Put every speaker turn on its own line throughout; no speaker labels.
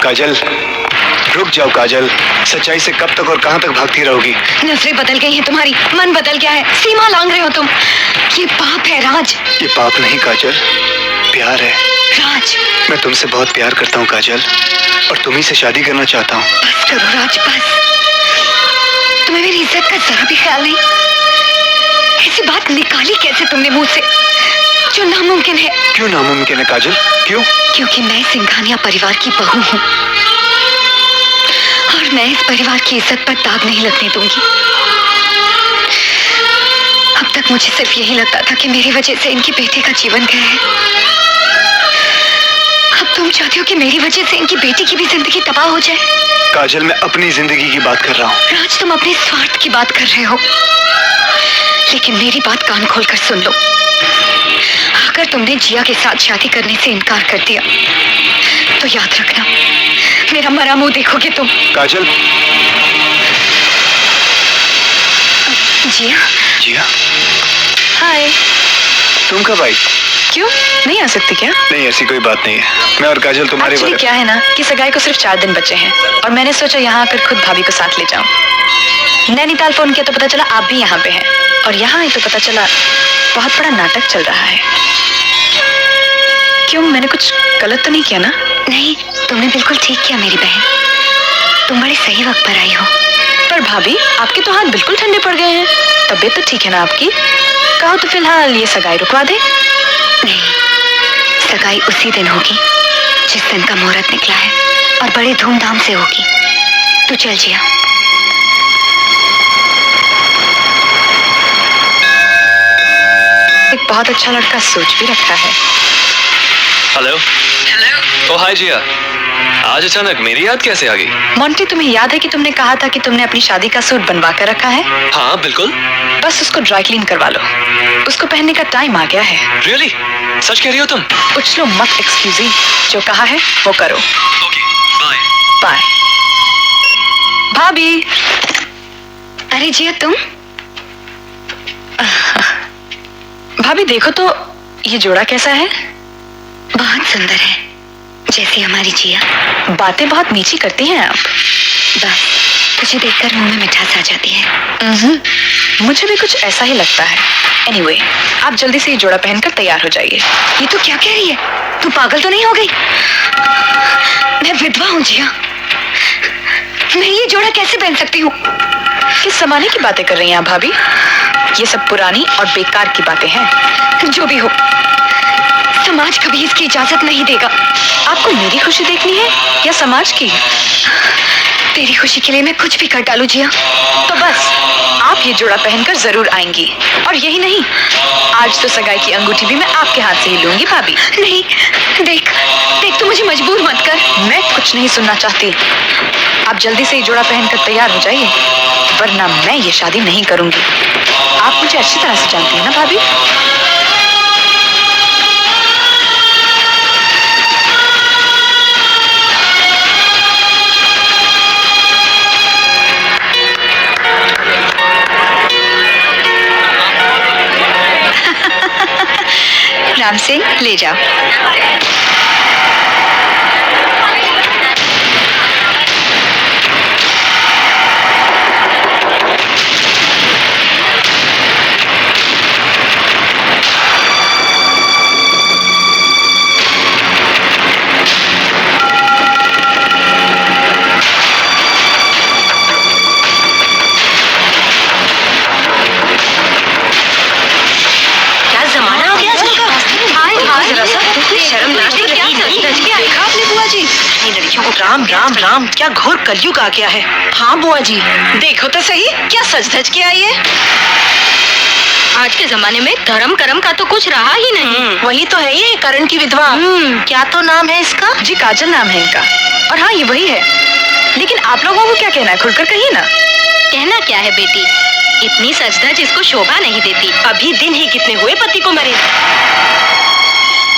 काजल, रुक जाओ काजल। सच्चाई से कब तक और कहां तक भागती रहोगी?
नजरें बदल गई हैं तुम्हारी, मन बदल गया है, सीमा लांघ रहे हो तुम। ये पाप है राज।
ये पाप नहीं काजल, प्यार है।
राज,
मैं तुमसे बहुत प्यार करता हूँ काजल, और तुम्ही से शादी करना चाहता हूँ।
बस करो राज, बस। तुम्हें मेरी इज्जत का जरा भी ख्याल नहीं? ऐसी बात निकाली कैसे तुमने मुंह से, जो नामुमकिन है?
क्यों नामुमकिन है काजल, क्यों?
क्योंकि मैं सिंघानिया परिवार की बहू हूँ, और मैं इस परिवार की इज्जत पर दाग नहीं लगने दूंगी। अब तक मुझे सिर्फ यही लगता था कि मेरी वजह से इनकी बेटी का जीवन गया है। अब तुम चाहती हो कि मेरी वजह से इनकी बेटी की भी जिंदगी तबाह हो जाए?
काजल, मैं अपनी जिंदगी की बात कर रहा हूँ।
राज, तुम अपने स्वार्थ की बात कर रहे हो, लेकिन मेरी बात कान खोलकर सुन लो। अगर तुमने जिया के साथ शादी करने से इनकार कर दिया तो याद रखना, मेरा मरा मुंह देखोगे तुम।
काजल।
जिया।
जिया,
हाय।
तुम कब आई?
क्यों, नहीं आ सकती क्या?
नहीं, ऐसी कोई बात नहीं है। मैं और काजल तुम्हारे
बारे क्या है ना कि सगाई को सिर्फ 4 दिन बचे हैं, और मैंने सोचा यहाँ आकर खुद भाभी को साथ ले जाऊं। नैनीताल फोन किया तो पता चला आप भी यहाँ पे हैं, और यहाँ आई तो पता चला बहुत बड़ा नाटक चल रहा है। क्यों, मैंने कुछ गलत तो नहीं किया ना?
नहीं, तुमने बिल्कुल ठीक किया मेरी बहन, तुम बड़े सही वक्त पर आई हो।
पर भाभी, आपके तो हाथ बिल्कुल ठंडे पड़ गए हैं। तबीयत तो ठीक है ना आपकी? कहो तो फिलहाल ये सगाई रुकवा दे।
नहीं, सगाई उसी दिन होगी जिस दिन का मुहूर्त निकला है, और बड़े धूमधाम से होगी। तू चल जिया।
एक बहुत अच्छा लड़का सोच भी रखा है।
हेलो।
हेलो।
ओ हाय जिया, आज अचानक मेरी याद कैसे आ गई?
मोंटी, तुम्हें याद है कि तुमने कहा था कि तुमने अपनी शादी का सूट बनवा कर रखा है?
हाँ बिल्कुल।
बस उसको ड्राई क्लीन करवा लो, उसको पहनने का टाइम आ गया है।
रियली? सच कह रही हो तुम?
उछलो मत एक्सक्यूजी, जो कहा है वो करो।
Okay, bye.
बाय। भाभी।
अरे जिया, तुम?
भाभी देखो तो, ये जोड़ा कैसा है?
बहुत सुंदर है, जैसी हमारी जिया।
बातें बहुत मीठी करती हैं आप।
बस तुझे देखकर मुंह में मिठास आ जाती है।
मुझे भी कुछ ऐसा ही लगता है। एनीवे, आप जल्दी से ये जोड़ा पहनकर तैयार हो जाइए।
ये तो क्या कह रही है? तू पागल तो नहीं हो गई? मैं विधवा हूँ जिया, मैं ये जोड़ा कैसे पहन सकती हूँ?
किस जमाने की बातें कर रही हैं आप भाभी? ये सब पुरानी और बेकार की बातें हैं।
जो भी हो, समाज कभी इसकी इजाजत नहीं देगा।
आपको मेरी खुशी देखनी है या समाज की?
तेरी खुशी के लिए मैं कुछ भी कर डालूं जिया।
तो बस आप ये जोड़ा पहनकर जरूर आएंगी, और यही नहीं, आज तो सगाई की अंगूठी भी मैं आपके हाथ से ही लूंगी भाभी।
नहीं, देख देख, तू मुझे मजबूर मत कर।
मैं कुछ नहीं सुनना चाहती। आप जल्दी से ये जोड़ा पहनकर तैयार हो जाइए, वरना मैं ये शादी नहीं करूंगी। आप मुझे अच्छी तरह से जानती हैं ना भाभी?
राम सिंह, ले जाओ।
राम राम राम, क्या घोर कलयुग आ गया है। हाँ बुआ जी, देखो तो सही, क्या सज धज के आई है।
आज के जमाने में धर्म कर्म का तो कुछ रहा ही नहीं।
वही तो है ये करण की विधवा। क्या तो नाम है इसका?
जी काजल नाम है इनका। और हाँ, ये वही है। लेकिन आप लोगों को क्या कहना है, खुलकर कहिए ना।
कहना क्या है बेटी, इतनी सजधज इसको शोभा नहीं देती।
अभी दिन ही कितने हुए पति को मरे।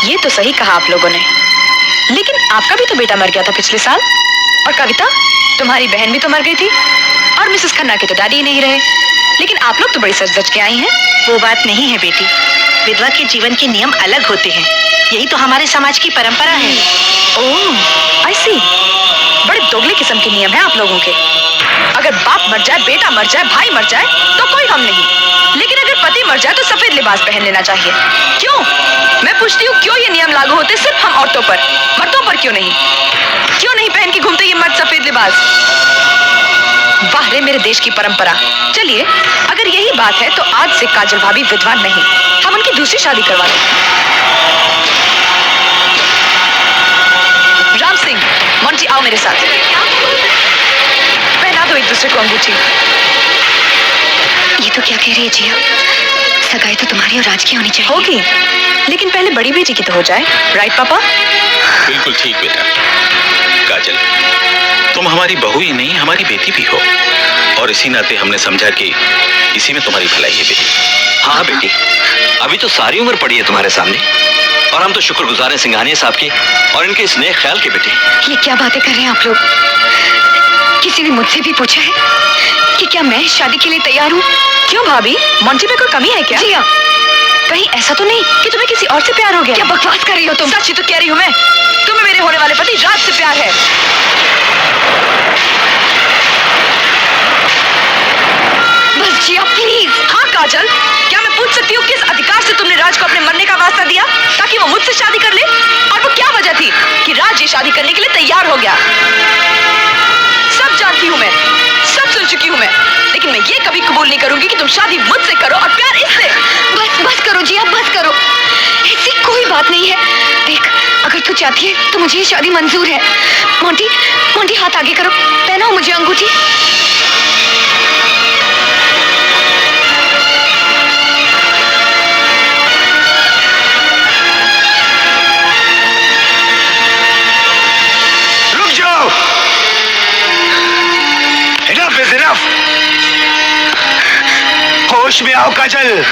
ये तो सही कहा आप लोगों ने, लेकिन आपका भी तो बेटा मर गया था पिछले साल। और कविता, तुम्हारी बहन भी तो मर गई थी। और मिसेस खन्ना के तो डैडी ही नहीं रहे। लेकिन आप लोग तो बड़ी सज-धज के आई हैं।
वो बात नहीं है बेटी, विधवा के जीवन के नियम अलग होते हैं। यही तो हमारे समाज की परंपरा है।
ओह, आई सी। बड़े दोगले किस्म के नियम हैं आप लोगों के। अगर बाप मर जाए, बेटा मर जाए, भाई मर जाए तो कोई गम नहीं, लेकिन अगर पति मर जाए तो सफेद लिबास पहन लेना चाहिए। क्यों? मैं पूछती हूँ, क्यों ये नियम लागू होते सिर्फ हम औरतों पर, मर्दों पर क्यों नहीं? क्यों नहीं पहन के घूमते ये मर्द सफेद लिबास? वाह रे मेरे देश की परंपरा। चलिए, अगर यही बात है तो आज से काजल भाभी विधवा नहीं, हम उनकी दूसरी शादी करवा दें। राम सिंह, मोंटी आओ मेरे साथ, पहना दो एक दूसरे को अंगूठी।
ये तो क्या कह रही है जिया? सगाई तो तुम्हारी और राज की होनी चाहिए।
होगी, लेकिन पहले बड़ी बेटी की तो हो जाए, राइट पापा?
बिल्कुल ठीक बेटा। काजल, तुम हमारी बहू ही नहीं, हमारी बेटी भी हो, और इसी नाते हमने समझा कि इसी में तुम्हारी भलाई है बेटी।
हाँ बेटी, अभी तो सारी उम्र पड़ी है तुम्हारे सामने, और हम तो शुक्रगुजार हैं सिंघानिया साहब के और इनके इस नेक ख्याल के बेटे।
ये क्या बातें कर रहे हैं आप लोग? किसी ने मुझसे भी पूछा है कि क्या मैं शादी के लिए तैयार हूँ?
क्यों भाभी, मोंटी में कोई कमी है क्या?
जिया,
कहीं ऐसा तो नहीं कि तुम्हें किसी और से प्यार हो गया?
क्या बकवास कर रही हो तुम?
सच ही तो कह रही हूँ मैं, तुम्हें मेरे होने वाले पति राज से प्यार है।
बस जिया प्लीज।
हाँ काजल, क्या मैं पूछ सकती हूँ किस अधिकार से तुमने राज को अपने मरने का वास्ता दिया ताकि वो मुझसे शादी कर ले? और वो क्या वजह थी कि राज ये शादी करने के लिए तैयार हो गया? सब जानती हूँ मैं, सब सुन चुकी हूँ मैं, लेकिन मैं ये कभी कबूल नहीं करूंगी कि तुम शादी मुझसे करो और प्यार इससे।
बस करो जिया, बस करो, ऐसी कोई बात नहीं है। देख, अगर तू चाहती है तो मुझे ये शादी मंजूर है। मोंटी, मोंटी हाथ आगे करो, पहनाओ मुझे अंगूठी।
रुक जाओ, इनफ इज इनफ। होश में आओ काजल,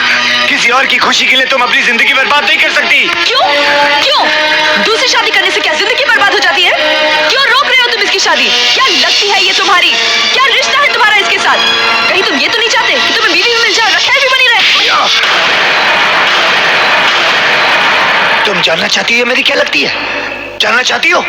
किसी और की खुशी के लिए तुम अपनी जिंदगी बर्बाद नहीं कर सकती।
क्यों? क्यों? दूसरी शादी करने से क्या जिंदगी बर्बाद हो जाती है? क्यों रोक रहे हो तुम इसकी शादी? क्या लगती है ये तुम्हारी? क्या रिश्ता है तुम्हारा इसके साथ? कहीं तुम ये तो नहीं चाहते कि तुम्हें बीवी भी मिल जाए, रखैल भी बनी रहे?
तुम जानना चाहती हो मेरी क्या लगती है? जानना चाहती हो?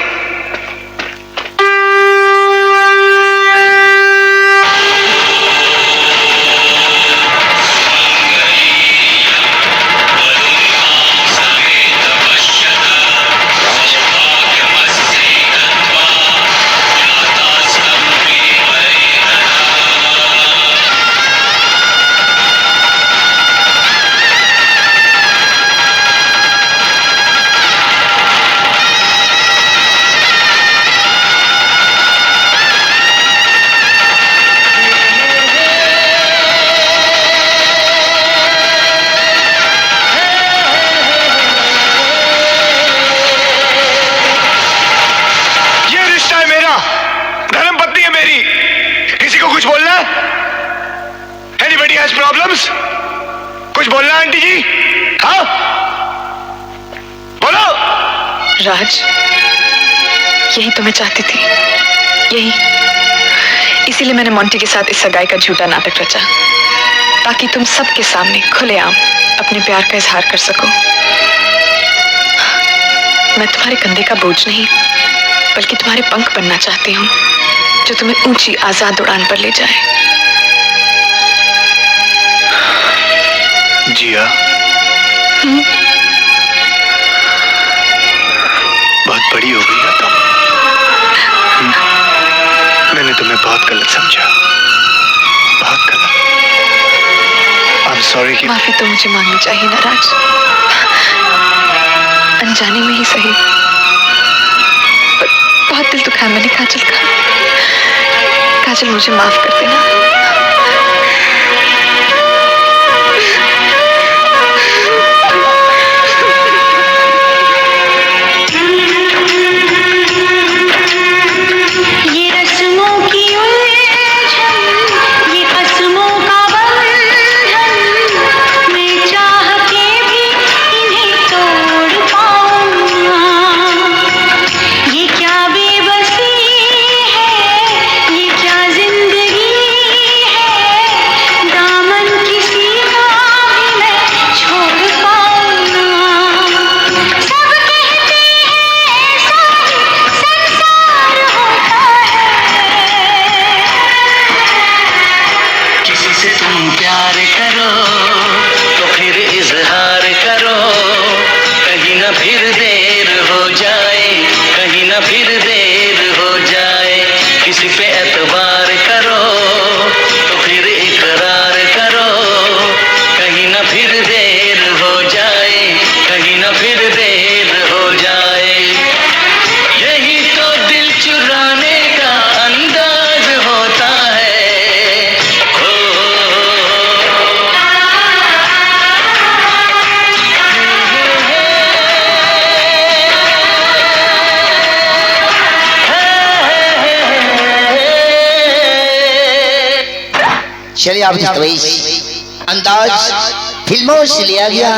कुछ बोलना? Anybody has problems? कुछ बोलना आंटी जी? हाँ, बोलो।
राज, यही तो मैं चाहती थी, यही। इसीलिए मैंने मोंटी के साथ इस सगाई का झूठा नाटक रचा, ताकि तुम सबके सामने खुलेआम अपने प्यार का इजहार कर सको। मैं तुम्हारे कंधे का बोझ नहीं, बल्कि तुम्हारे पंख बनना चाहती हूँ, जो तुम्हें ऊंची आजाद उड़ान पर ले जाए।
जिया, बहुत बड़ी हो गई हो तुम। मैंने तुम्हें बहुत गलत समझा, बहुत गलत। आई एम सॉरी कि
माफी तो मुझे मांगनी चाहिए ना राज, अनजाने में ही सही, पर बहुत दिल दुखाया मैंने काजल का। काजल, मुझे माफ कर देना।
ये क्या बेबसी है, ये क्या जिंदगी फिर देर हो जाए, कहीं ना फिर देर हो जाए। किसी पे एतबार करो तो फिर इकरार करो, कहीं ना फिर देर हो जाए, कहीं ना फिर देर हो जाए। यही तो दिल चुराने का अंदाज होता है। हो
चलिए आप इस अंदाज फिल्मों से लिया गया